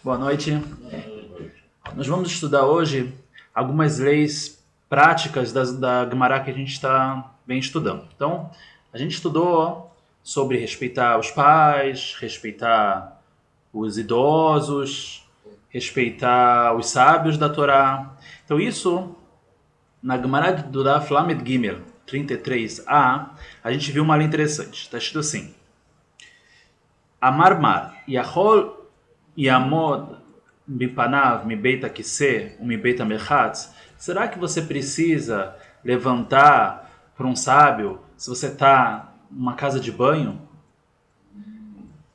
Boa noite. Nós vamos estudar hoje algumas leis práticas da Gemara que a gente vem estudando. Então, a gente estudou sobre respeitar os pais, respeitar os idosos, respeitar os sábios da Torá. Então, isso, na Gemara do Daf Lamed Gimel 33a, a gente viu uma lei interessante. Está escrito assim: Amar Mar, Yachol Yamod Bipanav Mibeit Akise Mibeit Merchatz. Será que você precisa levantar para um sábio se você está numa casa de banho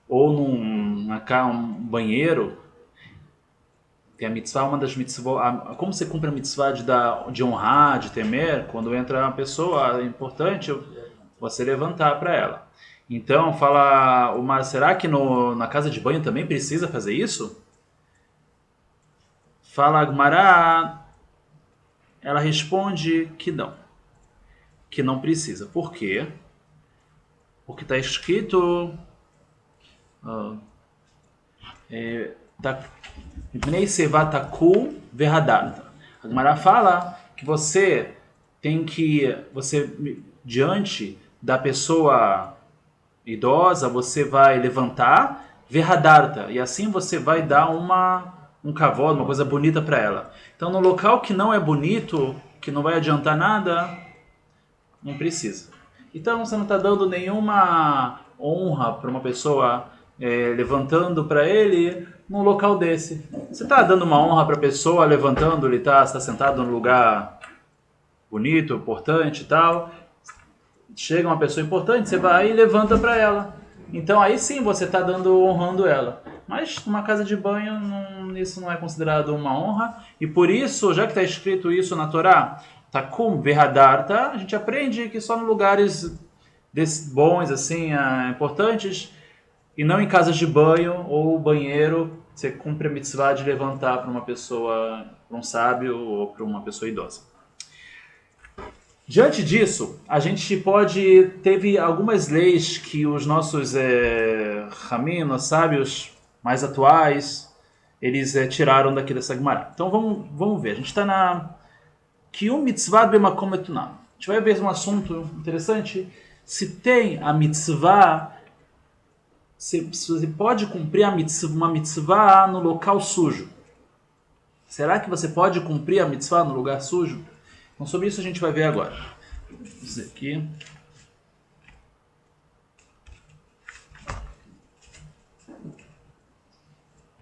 ou um banheiro? Tem a mitzvah, uma das mitzvot. Como você cumpre a mitzvah de honrar, de temer? Quando entra uma pessoa, é importante você levantar para ela. Então, será que na casa de banho também precisa fazer isso? Fala a Gemara, ela responde que não precisa. Por quê? Porque está escrito... A Gemara fala que você diante da pessoa idosa, você vai levantar verradarta, e assim você vai dar um kavod, uma coisa bonita para ela. Então, no local que não é bonito, que não vai adiantar nada, não precisa. Então, você não está dando nenhuma honra para uma pessoa, levantando para ele num local desse. Você está dando uma honra para a pessoa levantando, ele está sentado num lugar bonito, importante e tal. Chega uma pessoa importante, você vai e levanta para ela. Então aí sim você está honrando ela. Mas numa casa de banho isso não é considerado uma honra. E por isso, já que está escrito isso na Torá, Takum Verradarta, a gente aprende que só em lugares bons, assim, importantes, e não em casas de banho ou banheiro, você cumpre a mitzvah de levantar para uma pessoa, para um sábio ou para uma pessoa idosa. Diante disso, a gente teve algumas leis que os nossos Ramim, sábios mais atuais, eles tiraram daqui dessa Gemara. Então vamos ver, a gente está na Kiyum Mitzvah Bemakom Etunam. A gente vai ver um assunto interessante. Se tem a mitzvah, se você pode cumprir uma mitzvah no local sujo. Será que você pode cumprir a mitzvah no lugar sujo? Então, sobre isso a gente vai ver agora. Vamos aqui.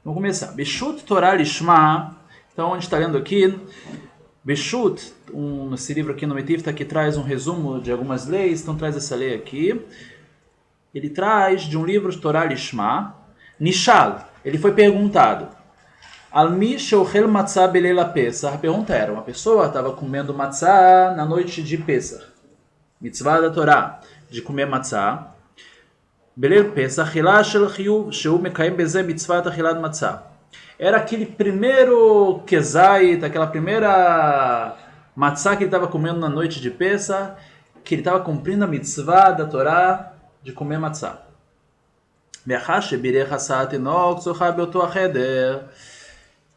Vamos começar. Beshut Torah Lishma. Então, a gente está lendo aqui. Beshut, esse livro aqui no Metivta, que traz um resumo de algumas leis. Então, traz essa lei aqui. Ele traz de um livro Torah Lishma. Nishal. Ele foi perguntado. Almi sheochel matzah belela Pesach. A pergunta era, uma pessoa estava comendo matzah na noite de Pesach. Mitzvah da Torá, de comer matzah. Belel Pesach, hilá shel chiyuv, sheu mekayem bezeh mitzvah achilad matzah. Era aquele primeiro kezait, aquela primeira matzah que ele estava comendo na noite de Pesach, que ele estava cumprindo a mitzvah da Torá de comer matzah. Me'achar shebirech asat enok zochah beoto acheder.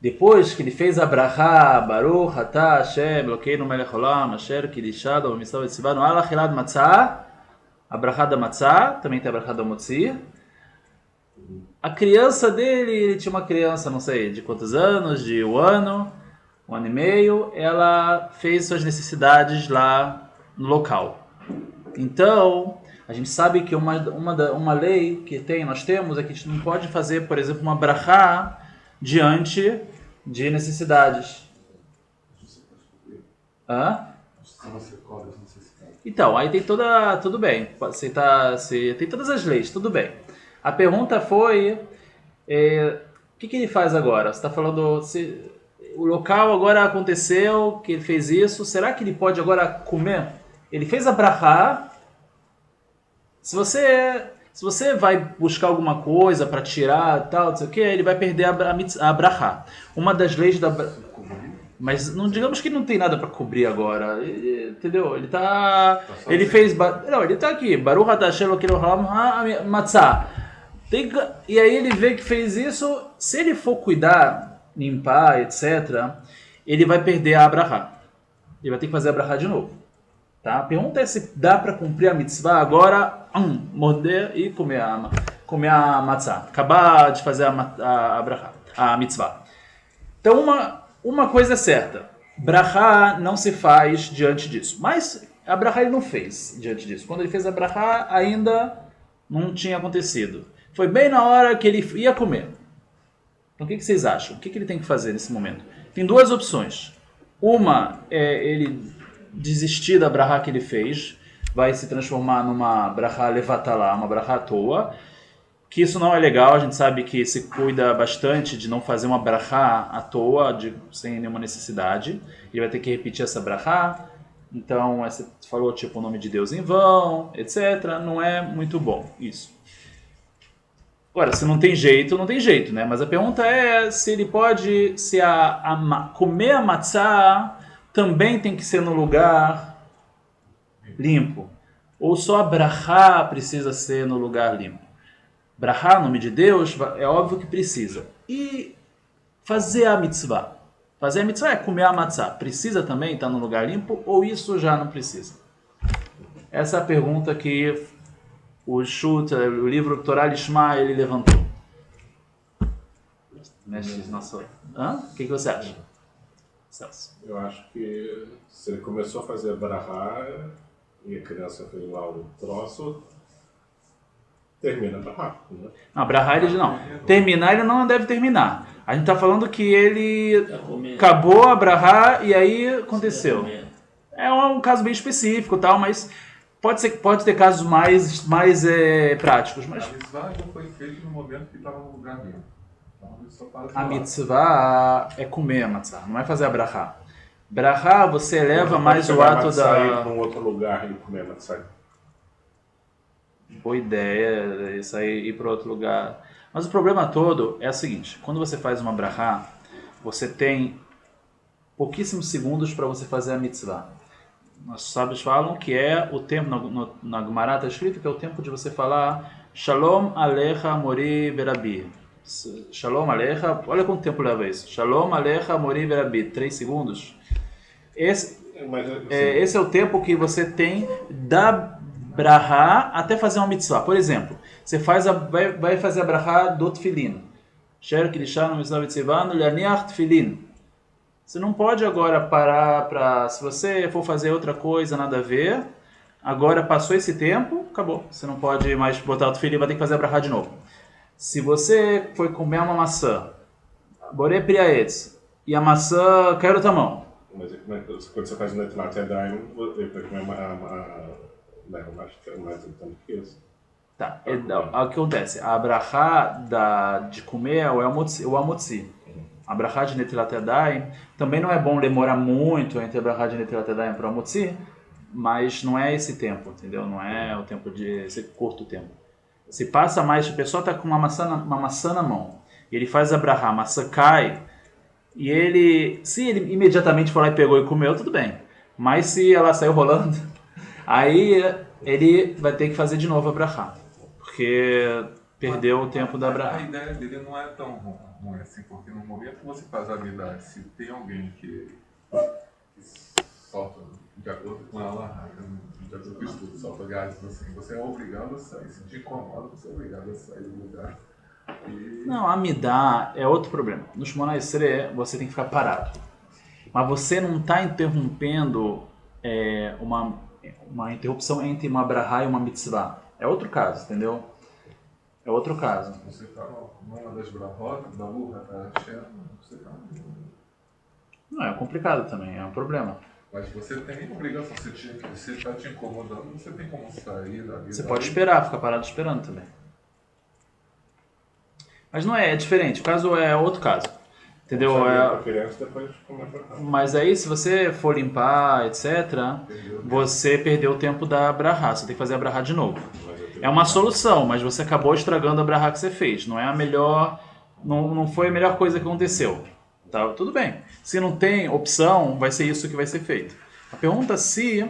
Depois que ele fez a brachá, Baruch atah Hashem, Elokeinu melech olam, asher kidishad v'mitzvah v'tzivanu al achilad matzah, a brachá da matzah, também tem a brachá da motzi. A criança dele, ele tinha uma criança, não sei de quantos anos, de um ano e meio, ela fez suas necessidades lá no local. Então, a gente sabe que uma lei que nós temos é que a gente não pode fazer, por exemplo, uma brachá diante de necessidades. Então, aí tem tudo bem. Tem todas as leis, tudo bem. A pergunta foi, o que ele faz agora? Você está falando, o local agora aconteceu, que ele fez isso, será que ele pode agora comer? Ele fez a brachá. Se você vai buscar alguma coisa para tirar, tal, não sei o que, ele vai perder a brachá. Uma das leis da... Mas não digamos que não tem nada para cobrir agora, entendeu? Ele tá... Ele fez... Não, ele tá aqui. Baruch atah Hashem Elokeinu melech haolam matzah. E aí ele vê que fez isso, se ele for cuidar, limpar, etc., ele vai perder a Abraha. Ele vai ter que fazer a Abraha de novo. Tá? A pergunta é se dá para cumprir a mitzvah agora, morder e comer a matzah. Acabar de fazer a Abraha, a mitzvah. Então uma coisa é certa, Brahá não se faz diante disso. Mas a Brahá ele não fez diante disso. Quando ele fez a Brahá ainda não tinha acontecido. Foi bem na hora que ele ia comer. Então o que vocês acham? O que ele tem que fazer nesse momento? Tem duas opções. Uma é ele desistir da Brahá que ele fez, vai se transformar numa Brahá levatalá, uma Brahá à toa, que isso não é legal, a gente sabe que se cuida bastante de não fazer uma Brahá à toa, sem nenhuma necessidade, ele vai ter que repetir essa Brahá, então você falou tipo o nome de Deus em vão, etc, não é muito bom isso. Agora, se não tem jeito, não tem jeito, né? Mas a pergunta é se ele pode, comer a matzah também tem que ser no lugar limpo. Ou só a brachá precisa ser no lugar limpo. Brachá, nome de Deus, é óbvio que precisa. E fazer a mitzvah. Fazer a mitzvah é comer a matzah. Precisa também estar no lugar limpo ou isso já não precisa? Essa é a pergunta que o livro Torá Lishma, ele levantou. Nossa. O que você acha, Celso? Eu acho que se ele começou a fazer Brahá e a criança fez lá o troço, termina Brahá. Né? Não, Brahá ele não. Terminar ele não deve terminar. A gente está falando que ele acabou a Brahá e aí aconteceu. É um caso bem específico, tal, mas pode ter casos mais práticos. Mas... A mitzvah já foi feita no momento que estava no lugar dele. A mitzvah é comer a matzah, não é fazer a brachá. Brachá você eleva mais o ato da... ir para um outro lugar e comer a matzah. Boa ideia, isso aí, ir para outro lugar. Mas o problema todo é o seguinte, quando você faz uma brachá, você tem pouquíssimos segundos para você fazer a mitzvah. Nossos sábios falam que é o tempo, na Gemara está escrito que é o tempo de você falar Shalom Alecha Mori Verabi. Shalom Alecha, olha quanto tempo leva isso. Shalom Alecha Mori Verabi, 3 segundos. Esse é o tempo que você tem da brahá até fazer uma mitzvah. Por exemplo, você vai fazer a brahá do tefilin. Sher Kirishanu Mitzvah Mitzvah Leaniach Tefilin. Você não pode agora parar para... Se você for fazer outra coisa, nada a ver, agora passou esse tempo, acabou. Você não pode mais botar o tefilin, vai ter que fazer a brachá de novo. Se você foi comer uma maçã, borei priaetz, e a maçã caiu na tua mão. Mas quando você faz o Netilat Yadayim, ele vai comer mais tanto que isso. Tá, o que acontece? A brachá de comer é o amotzi. A brachá de Netilat Yadayim também não é bom demorar muito entre a brachá de Netilat Yadayim para o amotzi, mas não é esse tempo, entendeu? Não é o tempo de esse curto tempo. Se passa mais, a pessoa está com uma maçã na mão, e ele faz a brachá, a maçã cai, e se ele imediatamente for lá e pegou e comeu, tudo bem. Mas se ela saiu rolando, aí ele vai ter que fazer de novo a brachá, porque perdeu o tempo da brachá. A ideia dele não é tão ruim assim, porque no momento que você faz a amidade, se tem alguém que solta, de acordo com ela, de acordo com o estudo, solta gases assim, você é obrigado a sair. Se te incomoda, você é obrigado a sair do lugar. Não, amidá é outro problema. No Shmona Esrei, você tem que ficar parado. Mas você não está interrompendo uma interrupção entre uma brahá e uma mitzvah. É outro caso, entendeu? É outro caso. Você está numa das brahot, da urra, da Hashem, você está... Não, é complicado também, é um problema. Mas você tem obrigação, se está te incomodando, você tem como sair da vida. Você pode esperar, ficar parado esperando também. Mas não é diferente, o caso é outro caso. Entendeu? Mas aí, se você for limpar, etc., você perdeu o tempo da brahá, você tem que fazer a brahá de novo. É uma solução, mas você acabou estragando a brahá que você fez. Não é a melhor, não foi a melhor coisa que aconteceu. Tá, tudo bem. Se não tem opção, vai ser isso que vai ser feito. A pergunta é se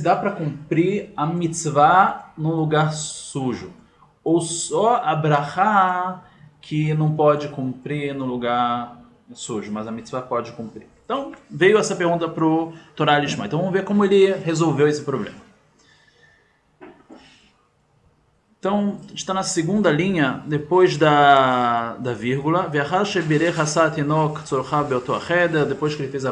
dá para cumprir a mitzvah num lugar sujo. ou só a brachá que não pode cumprir no lugar sujo, mas a mitzvah pode cumprir? Então, veio essa pergunta para o Torah Lishma. Então, vamos ver como ele resolveu esse problema. Então, está na segunda linha, depois da vírgula. Depois que ele fez a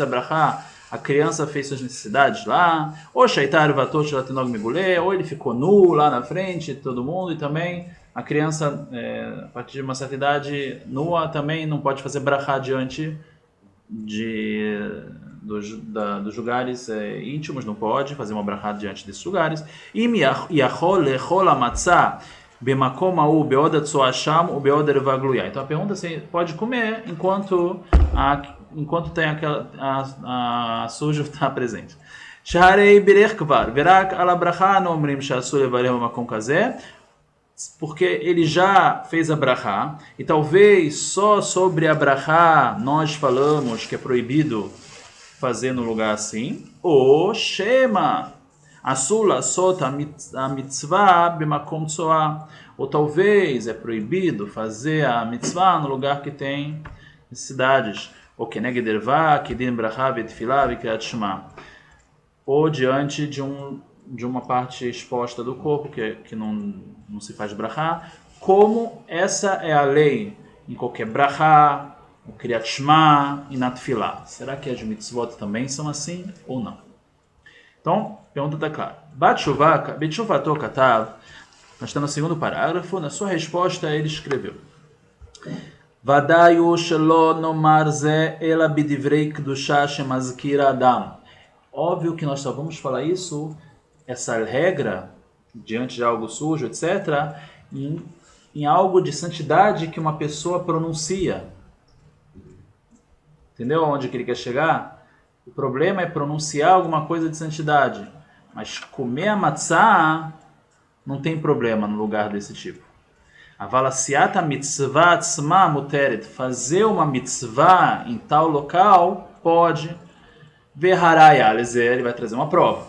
brachá, a criança fez suas necessidades lá. Ou ele ficou nu lá na frente de todo mundo. E também a criança, a partir de uma certa idade, nua, também não pode fazer brachá diante dos lugares íntimos, não pode fazer uma brachá diante desses lugares. Então a pergunta é se pode comer enquanto tem a sujo está presente. Porque ele já fez a brachá, e talvez só sobre a brachá nós falamos que é proibido fazer no lugar assim, ou shema, asula sota a mitzvah b'makom tzoah, ou talvez é proibido fazer a mitzvah no lugar que tem necessidades, ou keneged ervah, kedin brachá v'tfilah v'kriyat shema, ou diante de uma parte exposta do corpo que não se faz brachá, como essa é a lei em qualquer brachá, o Kriyat Shema e na Tfilah. Será que as mitzvot também são assim ou não? Então, a pergunta está clara. Betchuvato Katav, nós estamos no segundo parágrafo, na sua resposta ele escreveu: Vadayu shelo nomar ze ela bidivrei kedushah shemazkira adam. Óbvio que nós só vamos falar isso, essa regra, diante de algo sujo, etc., em algo de santidade que uma pessoa pronuncia. Entendeu aonde que ele quer chegar? O problema é pronunciar alguma coisa de santidade. Mas comer a matzah não tem problema no lugar desse tipo. Avalasiata mitzvah atzma muteret. Fazer uma mitzvah em tal local pode. Verharaya lezer, ele vai trazer uma prova.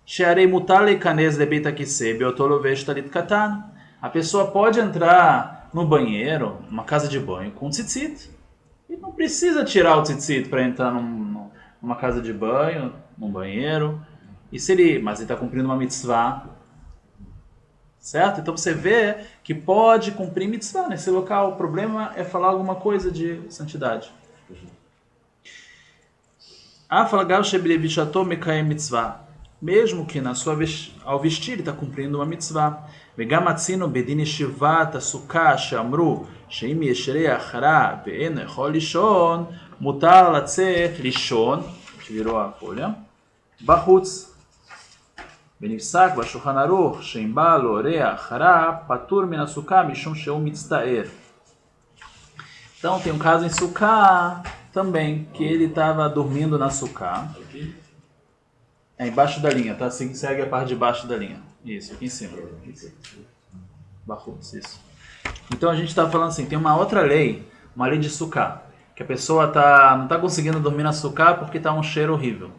Shearei mutar leikanes lebeit akise beotolo veshtalit katan. A pessoa pode entrar no banheiro, numa casa de banho, com tzitzit. E não precisa tirar o tzitzit para entrar numa casa de banho, num banheiro. Mas ele está cumprindo uma mitzvah. Certo? Então você vê que pode cumprir mitzvah nesse local. O problema é falar alguma coisa de santidade. Mesmo que ao vestir ele está cumprindo uma mitzvah. Vegamatzino bedin shivat asukah shamru sheim yeshreach ra ve'en echol lishon mutar latzet lishon, que virou a folha, bahutz benifsak bashulchan aruch sheim ba lo reach ra patur min asukah mishum sheu mitztaer. Então tem um caso em Sukkah também, que ele estava dormindo na Sukkah. É embaixo da linha, tá? Segue a parte de baixo da linha. Isso, aqui em cima. Bahutz, isso. Então a gente está falando assim, tem uma outra lei, uma lei de Sukkah, que a pessoa não está conseguindo dormir na Sukkah porque está um cheiro horrível.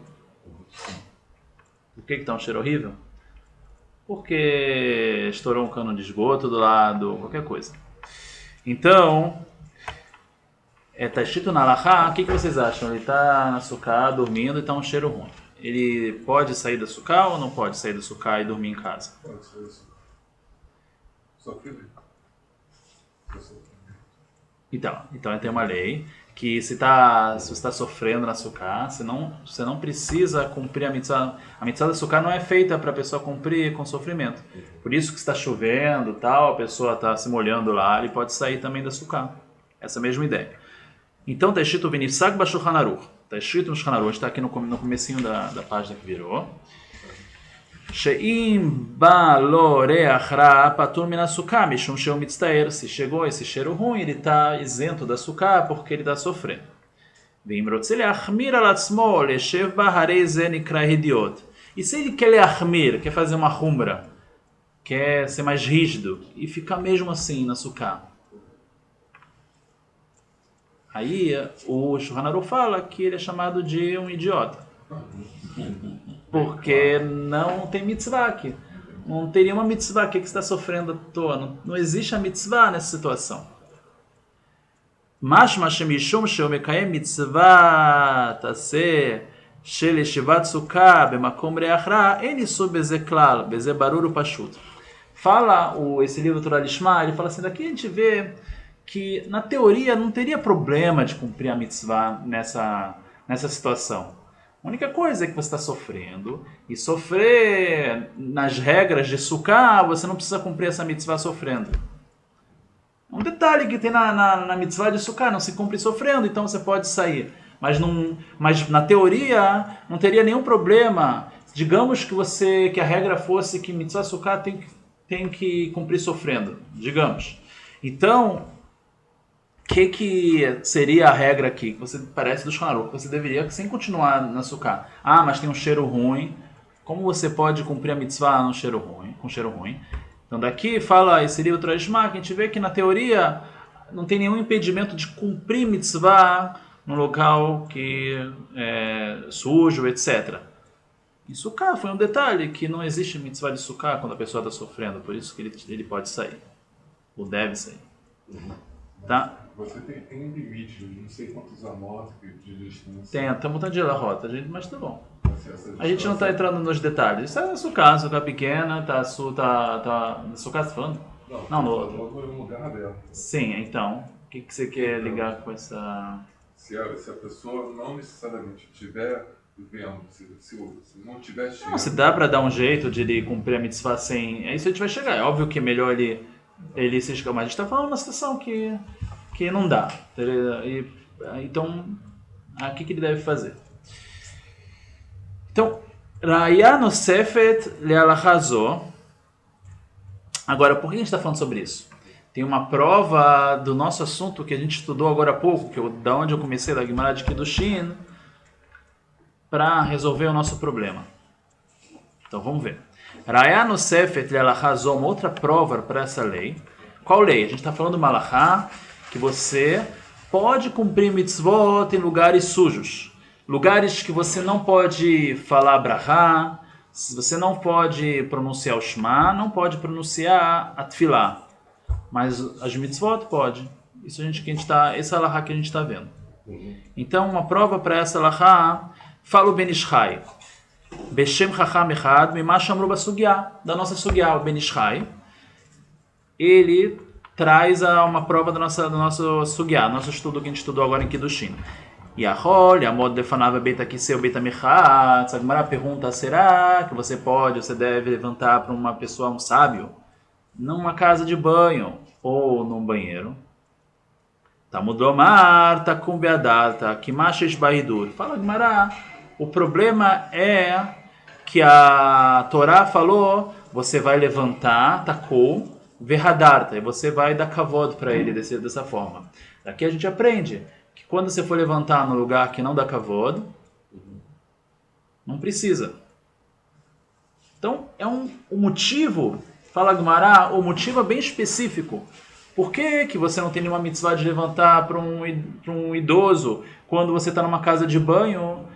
Por que está um cheiro horrível? Porque estourou um cano de esgoto do lado, qualquer coisa. Então, está escrito na Halachá, o que vocês acham? Ele está na Sukkah dormindo e está um cheiro ruim. Ele pode sair da Sukkah ou não pode sair da Sukkah e dormir em casa? Pode sair da Sukkah. Só que Então tem uma lei que se você está sofrendo na Sukkah, você não precisa cumprir a mitzvah. A mitzvah da Sukkah não é feita para a pessoa cumprir com sofrimento. Por isso que está chovendo, tal, a pessoa está se molhando lá, ele pode sair também da Sukkah. Essa mesma ideia. Então está escrito Vinifsak Bashulchan Aruch. Está escrito no Shulchan Aruch, está aqui no comecinho da página que virou. Sheim ba lo reach ra patur min asukah mishum sheu mitztaer. Se chegou esse cheiro ruim, ele está isento da Sukkah porque ele está sofrendo. Veim rotze leachmir al atzmo leshev ba harei ze nikra hidiot. E se ele quer leachmir, quer fazer uma humra, quer ser mais rígido e ficar mesmo assim na Sukkah, aí o Shulchan Aruch fala que ele é chamado de um idiota. Porque não tem mitzvah aqui. Não teria uma mitzvah. O que você está sofrendo à toa? Não existe a mitzvah nessa situação. Mashma shemishum sheomekayem mitzvah taseh shel yeshivat sukkah bemakom reach ra en isu beze klal, beze barur upashut. Fala esse livro Torah Lishma, ele fala assim, daqui a gente vê que na teoria não teria problema de cumprir a mitzvah nessa situação. A única coisa é que você está sofrendo, e sofrer nas regras de sukkah, você não precisa cumprir essa mitzvah sofrendo. Um detalhe que tem na mitzvah de sukkah, não se cumpre sofrendo, então você pode sair. Mas na teoria não teria nenhum problema. Digamos que a regra fosse que mitzvah sukkah tem que cumprir sofrendo, digamos. Então, o que seria a regra aqui? Você parece do Shulchan Aruch, você deveria sem continuar na sukkah. Ah, mas tem um cheiro ruim. Como você pode cumprir a mitzvah com cheiro ruim? Então daqui fala esse livro Torah Lishma, que a gente vê que na teoria não tem nenhum impedimento de cumprir mitzvah num local que é sujo, etc. Em sukkah foi um detalhe que não existe mitzvah de sukkah quando a pessoa está sofrendo, por isso que ele pode sair, ou deve sair. Tá? Você tem um limite, não sei quantos amot de distância. Está mudando de rota, mas tá bom. A gente não está entrando nos detalhes. Isso é sukkah pequena, sukkah você está falando? Não, no lugar dela. Sim, então, o que você quer ligar com essa... Se a pessoa não necessariamente estiver vendo, se não estiver chegando... Não, se dá para dar um jeito de ele cumprir a mitzvah sem... É isso que a gente vai chegar. É óbvio que é melhor ele se escapar. Mas a gente está falando de uma situação que não dá. Então, o que ele deve fazer? Então, Raya Nosefet Le'alacha Zo. Agora, por que a gente está falando sobre isso? Tem uma prova do nosso assunto que a gente estudou agora há pouco, da onde eu comecei, da Gemara de Kiddushin, para resolver o nosso problema. Então, vamos ver. Raya Nosefet Le'alacha Zo, uma outra prova para essa lei. Qual lei? A gente está falando do Malachá, que você pode cumprir mitzvot em lugares sujos. Lugares que você não pode falar brahá, você não pode pronunciar o Shema, não pode pronunciar a Tfilah. Mas as mitzvot pode. Esse é a alahá que a gente está vendo. Então, uma prova para essa alahá, fala o Ben Ish Chai. Beshem Chacham Echad, Mimash Amru Basugya, da nossa Sugya, o Ben Ish Chai. Ele traz uma prova do nosso Sugya, nosso estudo que a gente estudou agora em Kiddushin. Yahol, Yamod Defanav Beit Akiseu Beit Amichat. A Gemara pergunta, será que você deve levantar para uma pessoa, um sábio, numa casa de banho ou num banheiro? Tamudomar, Takum Beadata, Kimashesh Bahidur. Fala, Gemara, o problema é que a Torá falou, você vai levantar, Takum, Verradarta, e você vai dar kavod para ele dessa forma. Daqui a gente aprende que quando você for levantar no lugar que não dá kavod, não precisa. Então, é um motivo, fala Gemara, o motivo é bem específico. Por que você não tem nenhuma mitzvah de levantar para um idoso quando você está numa casa de banho?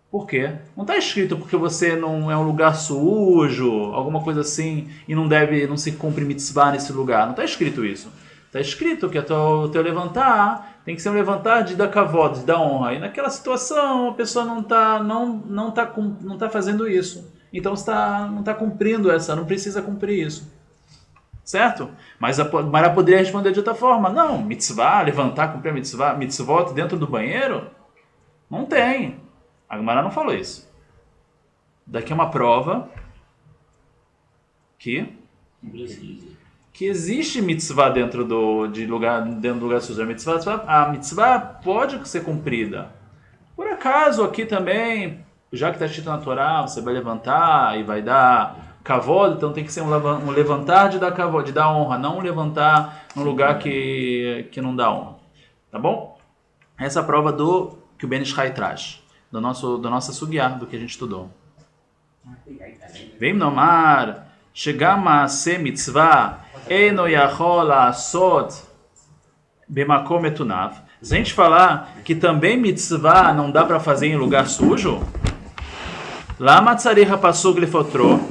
Por quê? Não está escrito porque você não é um lugar sujo, alguma coisa assim, e não se cumpre mitzvah nesse lugar. Não está escrito isso. Está escrito que o teu levantar tem que ser um levantar de dar kavod, de dar honra. E naquela situação a pessoa não tá fazendo isso. Então não está cumprindo não precisa cumprir isso. Certo? Mas a Mara poderia responder de outra forma. Não, mitzvah, levantar, cumprir a mitzvot dentro do banheiro? Não tem. A Gemara não falou isso. Daqui é uma prova que existe mitzvah dentro do lugar sujo. A mitzvah pode ser cumprida. Por acaso aqui também, já que está escrito na Torá, você vai levantar e vai dar kavod, então tem que ser um levantar de dar kavod, de dar honra, não um levantar num lugar que não dá honra. Tá bom? Essa é a prova que o Ben Ish Chai traz. Do nossa Sugya, do que a gente estudou. Vem nomar, chegama a ser mitzvah, eno yachol la'asot bemakom metunav. Se a gente falar que também mitzvah não dá para fazer em lugar sujo, lama tzarich pasuk lefotro,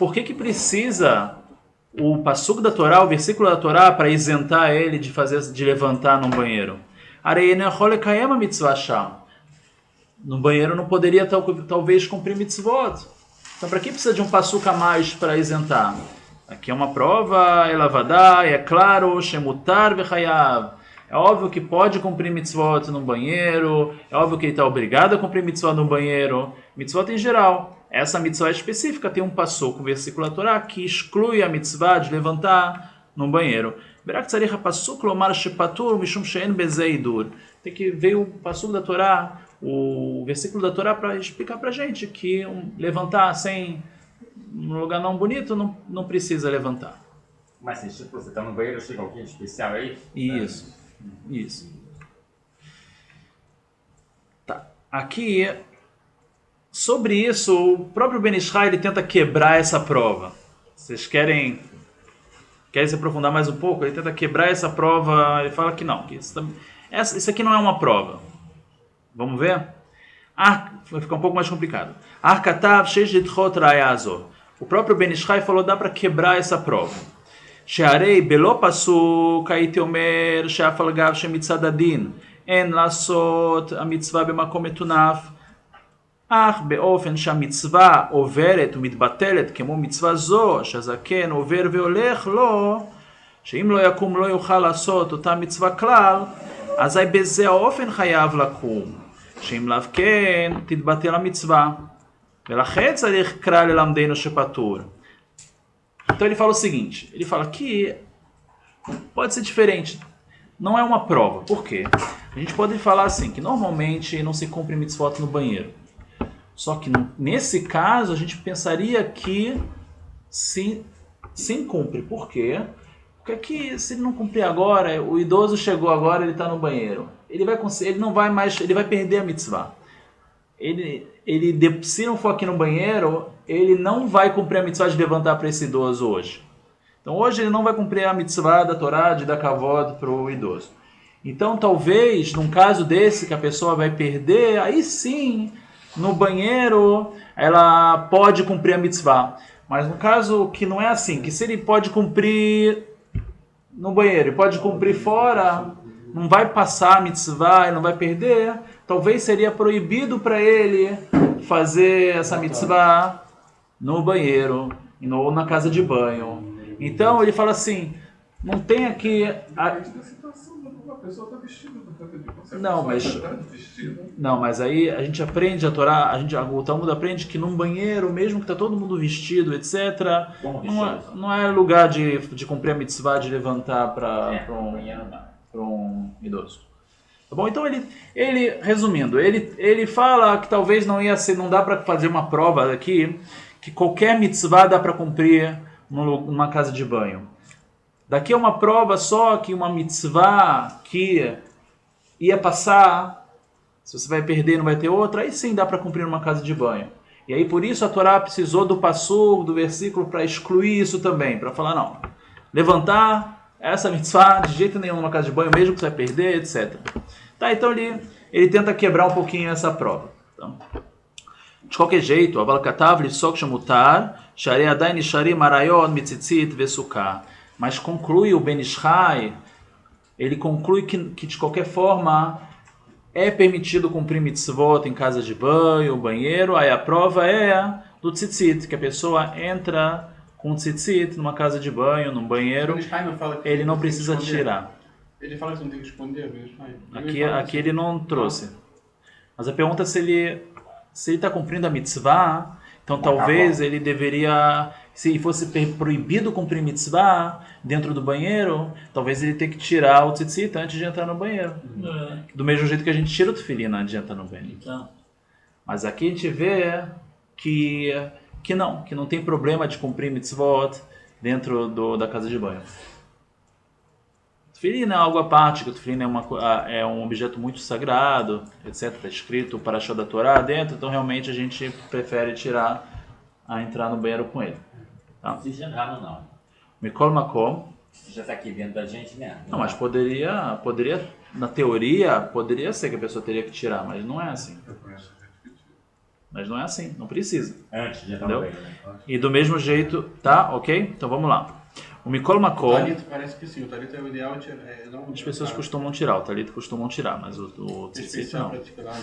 por que precisa o passuco da Torá, o versículo da Torá, para isentar ele de levantar num banheiro? No banheiro não poderia talvez cumprir mitzvot. Então para que precisa de um passuco a mais para isentar? Aqui é uma prova, elavadá, é claro, shemutar vechayav. É óbvio que pode cumprir mitzvot no banheiro, é óbvio que ele está obrigado a cumprir mitzvot no banheiro, mitzvot em geral. Essa mitzvah específica tem um passuco, um versículo da Torá, que exclui a mitzvah de levantar no banheiro. Tem que ver o passuco da Torá, o versículo da Torá, para explicar para a gente que levantar sem um lugar não bonito não precisa levantar. Mas se tipo, você está no banheiro, chega alguém especial aí? Isso. Tá. Aqui, sobre isso, o próprio Ben Ishai, ele tenta quebrar essa prova. Vocês querem se aprofundar mais um pouco? Ele tenta quebrar essa prova, ele fala que não, que isso aqui não é uma prova. Vamos ver? Vai ficar um pouco mais complicado. O próprio Ben Ishai falou que dá para quebrar essa prova. שהרי בלא פסוק הייתי אומר שאף על גב שמצד הדין אין לעשות המצווה במקום מטונף, אך באופן שהמצווה עוברת ומתבטלת כמו מצווה זו שהזקן עובר והולך לו, שאם לא יקום לא יוכל לעשות אותה מצווה כלל, אזי בזה האופן חייב לקום, שאם לאו כן תתבטל המצווה, ולכן צריך קרא ללמדנו שפטור. Então ele fala o seguinte, ele fala que pode ser diferente, não é uma prova. Por quê? A gente pode falar assim, que normalmente não se cumpre mitzvot no banheiro. Só que nesse caso a gente pensaria que sim cumpre. Por quê? Porque aqui, se ele não cumprir agora, o idoso chegou agora, ele está no banheiro. Ele vai perder a mitzvah. Se não for aqui no banheiro, ele não vai cumprir a mitzvah de levantar para esse idoso hoje. Então hoje ele não vai cumprir a mitzvah da Torá de dar kavod para o idoso. Então talvez, num caso desse que a pessoa vai perder, aí sim, no banheiro, ela pode cumprir a mitzvah. Mas no caso que não é assim, que se ele pode cumprir no banheiro e pode cumprir fora, não vai passar a mitzvah e não vai perder, talvez seria proibido para ele fazer essa mitzvah no banheiro ou na casa de banho. Então ele fala assim, não tem aqui... Não, mas aí a gente aprende a Torá, o Talmud aprende que num banheiro, mesmo que está todo mundo vestido, etc., não é lugar de cumprir a mitzvah de levantar para um idoso. Tá bom? Então ele resumindo, ele fala que talvez não dá para fazer uma prova aqui, que qualquer mitzvah dá para cumprir numa casa de banho. Daqui é uma prova só que uma mitzvah que ia passar, se você vai perder não vai ter outra, aí sim dá para cumprir numa casa de banho. E aí por isso a Torá precisou do passuk, do versículo, para excluir isso também, para falar não, levantar essa mitzvah de jeito nenhum numa casa de banho, mesmo que você vai perder, etc. Tá, então ele tenta quebrar um pouquinho essa prova. Então, de qualquer jeito, אבל כתב לפסוק שמותר, שהרי עדיין נשארים עריות מציצית וסוכה. Mas conclui o Ben Ishai, ele conclui que de qualquer forma é permitido cumprir mitzvot em casa de banho, banheiro. Aí a prova é do tzitzit, que a pessoa entra com tzitzit numa casa de banho, num banheiro, ele não precisa tirar. Ele fala que não tem que esconder, aqui ele não trouxe. Mas a pergunta é se ele está cumprindo a mitzvah, então talvez ele deveria, se fosse proibido cumprir mitzvah dentro do banheiro, talvez ele tenha que tirar o tzitzit antes de entrar no banheiro. Do mesmo jeito que a gente tira o tefilin antes de entrar no banheiro. Então. Mas aqui a gente vê que não tem problema de cumprir mitzvot dentro da casa de banho. Tefilin é algo à parte, que o tefilin é um objeto muito sagrado, etc. Está escrito para Parashá da Torá dentro, então realmente a gente prefere entrar no banheiro com ele. Tá? Não precisa errado não. Mikol Makom. Já está aqui dentro da gente, né? Não, mas poderia, na teoria, poderia ser que a pessoa teria que tirar, mas não é assim. Mas não é assim, não precisa. Antes de entrar no Entendeu? banheiro, né? E do mesmo jeito, tá? Ok? Então vamos lá. O Mikol O Makom, talit parece que sim, o talit é o ideal, não as pessoas costumam tirar, o talit costumam tirar, mas o tzitzit especial não. para tirar.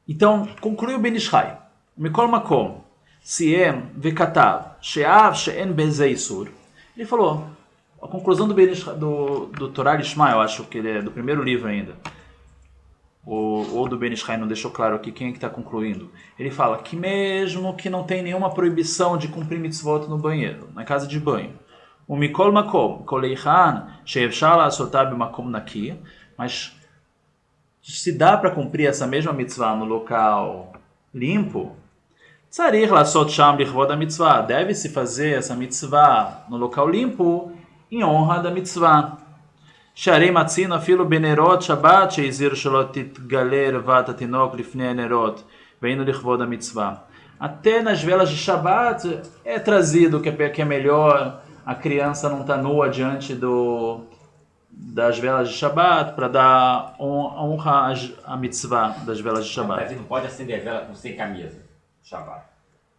Então, conclui o Ben Ish Chai. Mikol Makom, Siem Vekatav, Sheav She'en Bezei Isur. Ele falou, a conclusão do Torah Lishma, eu acho que ele é do primeiro livro ainda, ou do Ben Ish Chai, não deixou claro aqui quem é que está concluindo. Ele fala que mesmo que não tem nenhuma proibição de cumprir mitzvot no banheiro, na casa de banho, o Mikol Makom, Koleichan, Sheevshar La'asotar B'makom Naki, mas se dá para cumprir essa mesma mitzvah no local limpo, Tzarich La'asot Sham Lichvod HaMitzvah, deve-se fazer essa mitzvah no local limpo em honra da mitzvah. שהרי מצינו אפילו בנרות שבת שהזהיר שלא תתגלה רבת התינוק לפני הנרות והיינו לכבוד המצווה. Até nas velas de Shabat é trazido que é melhor a criança não estar nua diante das velas de Shabat para dar honra à mitzvah das velas de Shabat. Mas ele não pode acender a vela sem camisa. Shabbat.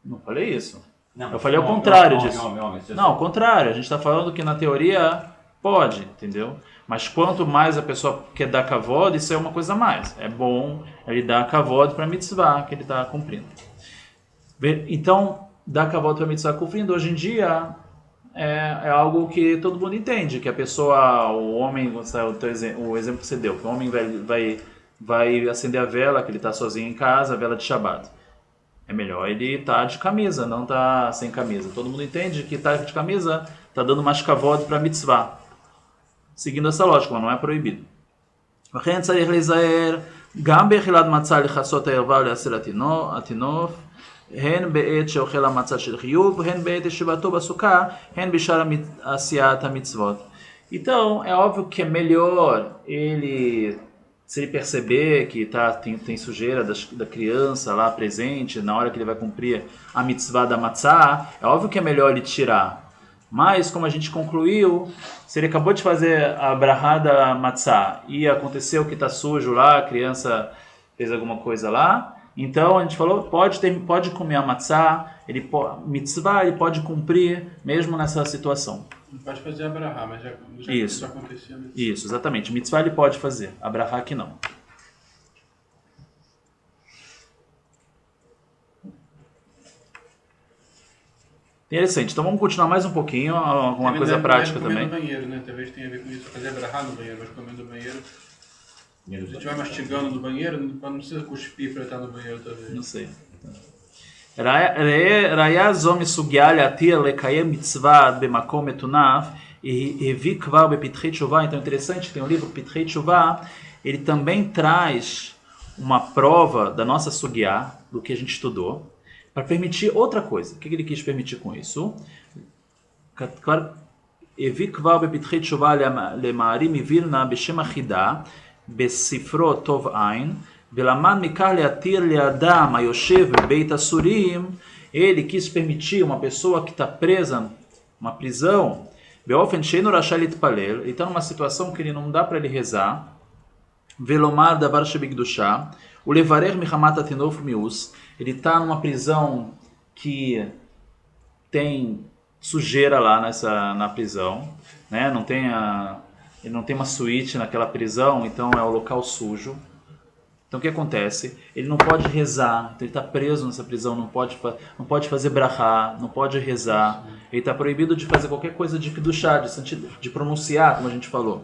Não falei isso. Não, Eu falei ao homem, contrário homem, disso. homem, Não, ao contrário. A gente está falando que na teoria pode, entendeu? Mas quanto mais a pessoa quer dar kavod, isso é uma coisa a mais. É bom ele dar kavod para a mitzvah que ele está cumprindo. Então, dar kavod para a mitzvah cumprindo, hoje em dia, é algo que todo mundo entende. Que a pessoa, o homem, o exemplo que você deu, que o homem vai acender a vela, que ele está sozinho em casa, a vela de Shabbat. É melhor ele estar de camisa, não estar sem camisa. Todo mundo entende que estar de camisa está dando mais kavod para a mitzvah. Seguindo essa lógica, mas não é proibido. לכן צריך להיזהר גם באכילת מצה לכסות הערווה ולהסיר הטינוף, הן בעת שאוכל המצה של חיוב, הן בעת ישיבתו בסוכה, הן בשאר עשיית המצוות. Então, é óbvio que é melhor ele, se ele perceber que tem sujeira da criança lá presente, na hora que ele vai cumprir a mitzvah da matzah, é óbvio que é melhor ele tirar. Mas, como a gente concluiu, se ele acabou de fazer a brahá da matzah e aconteceu que está sujo lá, a criança fez alguma coisa lá, então a gente falou, pode comer a matzah, mitzvah ele pode cumprir mesmo nessa situação. Não pode fazer a brahá, mas já Isso. acontecia. Isso, exatamente. Mitzvah ele pode fazer, a brahá que não. Interessante, então vamos continuar mais um pouquinho, alguma coisa prática também. No banheiro, né? Talvez tenha a ver com isso, fazer brahá no banheiro, mas comer no banheiro. Se estiver mastigando no banheiro, não precisa cuspir para estar no banheiro talvez. não sei. ראיה זו מסוגיה להתיר לקיים מצווה במקום מטונף, הביא כבר בפתחי תשובה. Então é interessante, tem um livro Pitchei Teshuvah, ele também traz uma prova da nossa sugiá, do que a gente estudou, para permitir outra coisa. O que ele quis permitir com isso? הביא כבר בפתחי תשובה למארי מווילנה בשם החידה, בספרו טוב עין, ולמד מכך להתיר לאדם היושב בבית אסורים. Ele quis permitir uma pessoa que está presa, uma prisão, באופן שאינו רשאי להתפלל, ele está numa situação que ele não dá para ele rezar, ולומר דבר שבקדושה, ולברך מחמת הטינוף מיאוס, ele está numa prisão que tem sujeira lá na prisão, né? Ele não tem uma suíte naquela prisão, então é o local sujo. Então o que acontece? Ele não pode rezar, então ele está preso nessa prisão, não pode fazer brahá, não pode rezar, ele está proibido de fazer qualquer coisa de kedushá, de pronunciar, como a gente falou.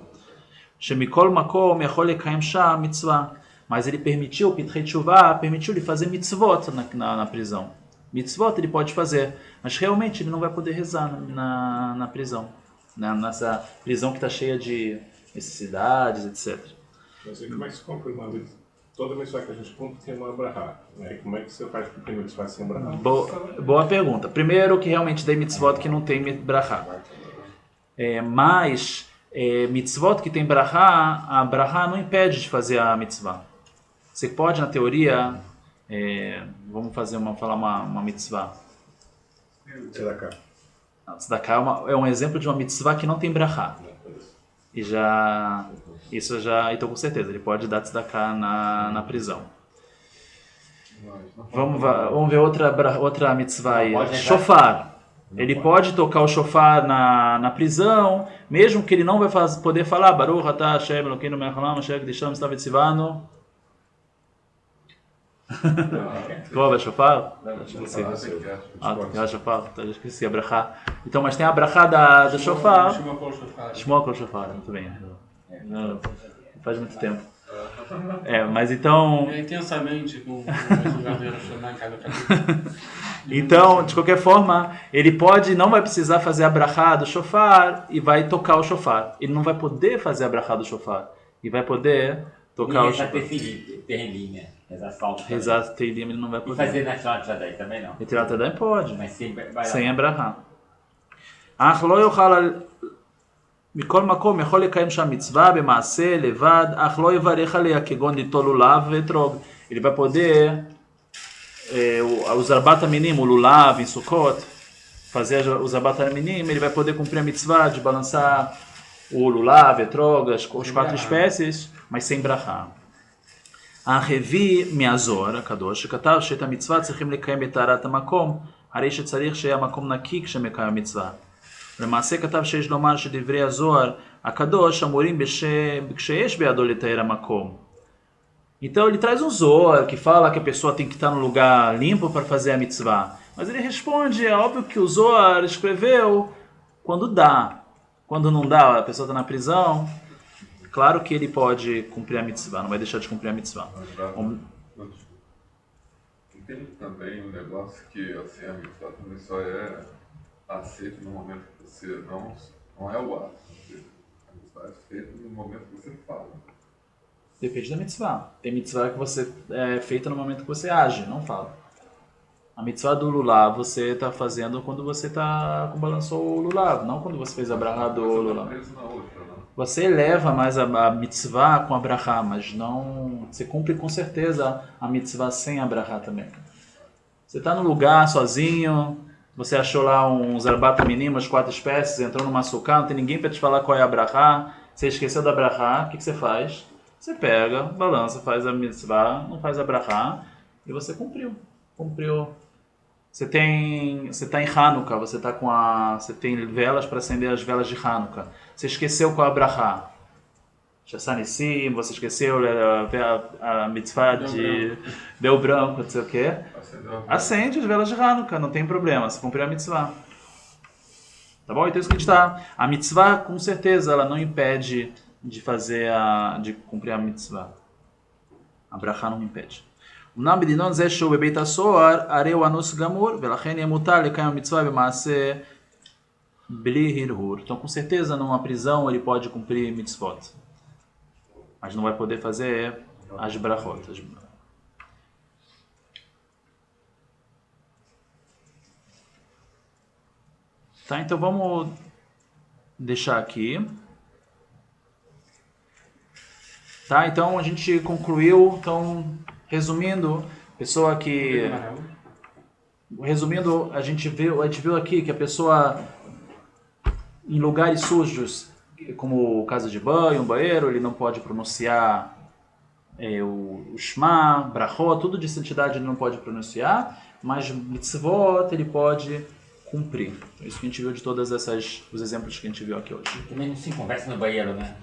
Shemikol makom yachol lekayem sham mitzvah. Mas ele permitiu, o Pitchei Teshuvah permitiu-lhe fazer mitzvot na prisão. Mitzvot ele pode fazer, mas realmente ele não vai poder rezar na prisão. Nessa prisão que está cheia de necessidades, etc. Mas aí como é que se cumpre uma mitzvah? Toda mitzvah que a gente cumpre tem uma brahá. Né? Como é que você faz porque mitzvah sem brahá? Boa pergunta. Primeiro que realmente tem mitzvot que não tem brahá. Mas mitzvot que tem brahá, a brahá não impede de fazer a mitzvah. Você pode, na teoria, vamos falar uma mitzvah. Tzedakah. Tzedakah é um exemplo de uma mitzvah que não tem brahá. Então com certeza, ele pode dar tzedakah na prisão. Vamos ver outra mitzvah aí. Pode entrar. Shofar. Ele pode tocar o shofar na prisão, mesmo que ele não vai poder falar Baruch atah Hashem Elokeinu melech haolam asher kiddushanu mitzvah tzivanu. Qual é o shofar? É shofar. Já esqueci a brachá. Então, mas tem a brachá do shofar. Shmo kol shofar. Muito bem. Não faz muito tempo. Mas então... Intensamente com o verdadeiro em cada capítulo. Então, de qualquer forma, ele não vai precisar fazer a brachá do shofar e vai tocar o shofar. Ele não vai poder fazer a brachá do shofar e vai poder tocar o shofar. Rezar Teilim, ele não vai E poder. fazer na Tilat Yadayim também não. E Tilat Yadayim pode, Mas sem a brachá. אך לא יוכל מכל מקום יכול לקיים שם מצווה במעשה לבד, אך לא יברך עליה כגון ליטול לולב ואתרוג. Ele vai poder os arbat minim, o lulav em Sukkot, fazer os arbat minim, ele vai poder cumprir a mitzvah de balançar o lulav, etrog, as 4 espécies, mas sem brachá. הרביעי מהזוהר הקדוש שכתב שאת המצווה צריכים לקיים בטהרת המקום, הרי שצריך שיהיה המקום נקי כשמקיים המצווה. למעשה כתב שיש לומר שדברי הזוהר הקדוש אמורים כשיש בידו לטהר המקום. Então ele traz um zohar que fala que a pessoa tem que estar num lugar limpo para fazer a mitzvah. Mas ele responde, é óbvio que o zohar escreveu quando dá. Quando não dá, a pessoa está na prisão, claro que ele pode cumprir a mitzvah, não vai deixar de cumprir a mitzvah. Tem também um negócio que assim, a mitzvah também só é aceita no momento que você não é o ato. A mitzvah é feita no momento que você fala. Depende da mitzvah. Tem mitzvah que você é feita no momento que você age, não fala. A mitzvah do lulav você está fazendo quando você balançou o lulav, não quando você fez a brachá do lulav. Você eleva mais a mitzvah com a brachá, mas não... Você cumpre com certeza a mitzvah sem a brachá também. Você está num lugar sozinho, você achou lá uns arbat minim, umas 4 espécies, entrou numa sukkah, não tem ninguém para te falar qual é a brachá, você esqueceu da brachá, o que você faz? Você pega, balança, faz a mitzvah, não faz a brachá, e você cumpriu. Você está em Hanukkah, você tem velas para acender as velas de Hanukkah. Você esqueceu qual é a brachá. Shassanissim, você esqueceu a mitzvah de deu branco, não sei o quê. Acende as velas de Hanukkah, não tem problema, você cumpriu a mitzvah. Tá bom? Então isso que a gente está. A mitzvah, com certeza, ela não impede de cumprir a mitzvah. A brachá não impede. אמנם בדינון זה שהוא בבית הסוהר, הרי הוא אנוס גמור, ולכן יהיה מותר לקיים המצווה במעשה בלי הרהור. Então, com certeza, numa prisão ele pode cumprir mitzvot, mas não vai poder fazer as brachot. Tá, então vamos deixar aqui. Tá, então a gente concluiu, então... Resumindo, a gente viu aqui que a pessoa em lugares sujos, como o caso de banho, um banheiro, ele não pode pronunciar o Shema, Brachot, tudo de santidade ele não pode pronunciar, mas mitzvot ele pode cumprir. Então, isso que a gente viu de todos os exemplos que a gente viu aqui hoje. Também não se conversa no banheiro, né?